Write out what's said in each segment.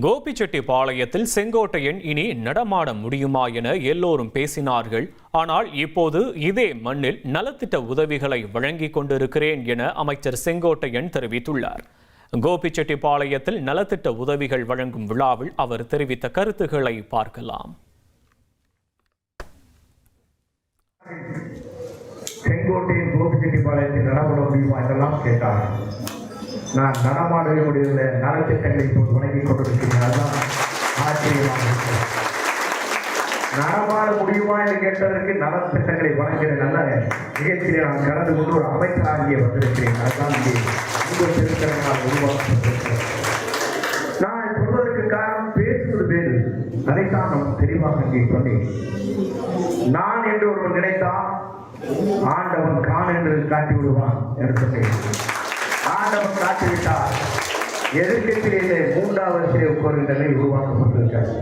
கோபிச்செட்டிப்பாளையத்தில் செங்கோட்டையன் இனி நடமாட முடியுமா என எல்லோரும் பேசினார்கள். ஆனால் இப்போது இதே மண்ணில் நலத்திட்ட உதவிகளை வழங்கிக் கொண்டிருக்கிறேன் என அமைச்சர் செங்கோட்டையன் தெரிவித்துள்ளார். கோபிச்செட்டிப்பாளையத்தில் நலத்திட்ட உதவிகள் வழங்கும் விழாவில் அவர் தெரிவித்த கருத்துக்களை பார்க்கலாம். செங்கோட்டையன் கோபிச்செட்டிப்பாளையத்தில் நடமாட முடியுமா என்றெல்லாம் கேட்டார். நான் நடமாடவே முடியவில்லை, நலத்திட்டங்களை இப்போது வழங்கிக் கொண்டிருக்கிறேன். அதுதான் ஆச்சரியமாக இருக்கிறது. நடமாட முடியுமா என்று கேட்டதற்கு நலத்திட்டங்களை வழங்குகிற நல்ல நிகழ்ச்சியை நான் கலந்து கொண்டு ஒரு அமைச்சராகிய வந்திருக்கிறேன். அதுதான் இங்கே உங்கள் திருத்தலங்களால் உருவாக்கப்பட்டிருக்கிறது. நான் சொல்வதற்கு காரணம் பேசுவது வேறு, அதைத்தான் நாம் தெளிவாக இங்கே சொன்னேன். நான் என்று ஒருவர் நினைத்தால் ஆண்டவன் கான் என்று காட்டி விடுவான் என்று சொன்னேன். ஆண்டவன் காட்டிவிட்டார். எதிர்க்கட்சியிலே மூன்றாவது ஒரு நிலை உருவாக்கப்பட்டிருக்கிறது.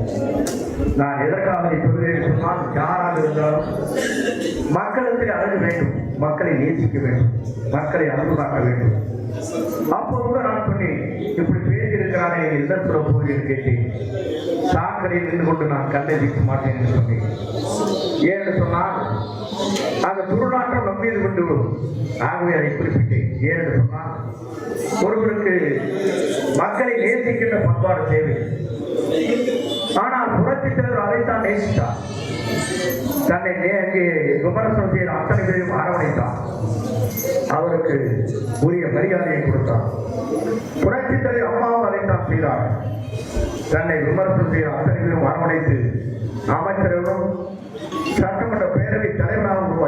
நான் எதற்காக சொல்கிறேன் சொன்னால், யாராக இருந்தாலும் மக்களுக்கு அழகு வேண்டும், மக்களை நேசிக்க வேண்டும், மக்களை அன்பு காட்ட வேண்டும். அப்போ கூட நான் சொன்னேன், இப்படி பேசியிருக்கிறானே என்ன சொல்ல போகிறேன் கேட்டேன். சாக்கடையில் நின்று கொண்டு நான் கண்ணை வைக்க மாட்டேன் என்று சொன்னேன். ஏன்னு சொன்னால் அந்த துர்நாற்றம் நம்பியது கொண்டு விடும். ஆகவே அதை குறிப்பிட்டேன். ஏன்னு சொன்னால் ஒருவருக்கு மக்களை நேசிக்கின்ற பண்பாடு தேவை. ஆனால் புரட்சித் தலைவர் அதைத்தான் நேசித்தார். தன்னை விமர்சனம் செய்த அத்தனை பேரையும் அரவணைத்தார். அவருக்கு உரிய மரியாதையை கொடுத்தார். புரட்சித் தலைவர் அம்மாவும் அதைத்தான் செய்தார். தன்னை விமர்சனம் செய்த அத்தனை பேரும் அரவணைத்து அமைச்சர்களும் சட்டமன்ற பேரவை தலைவராகவும்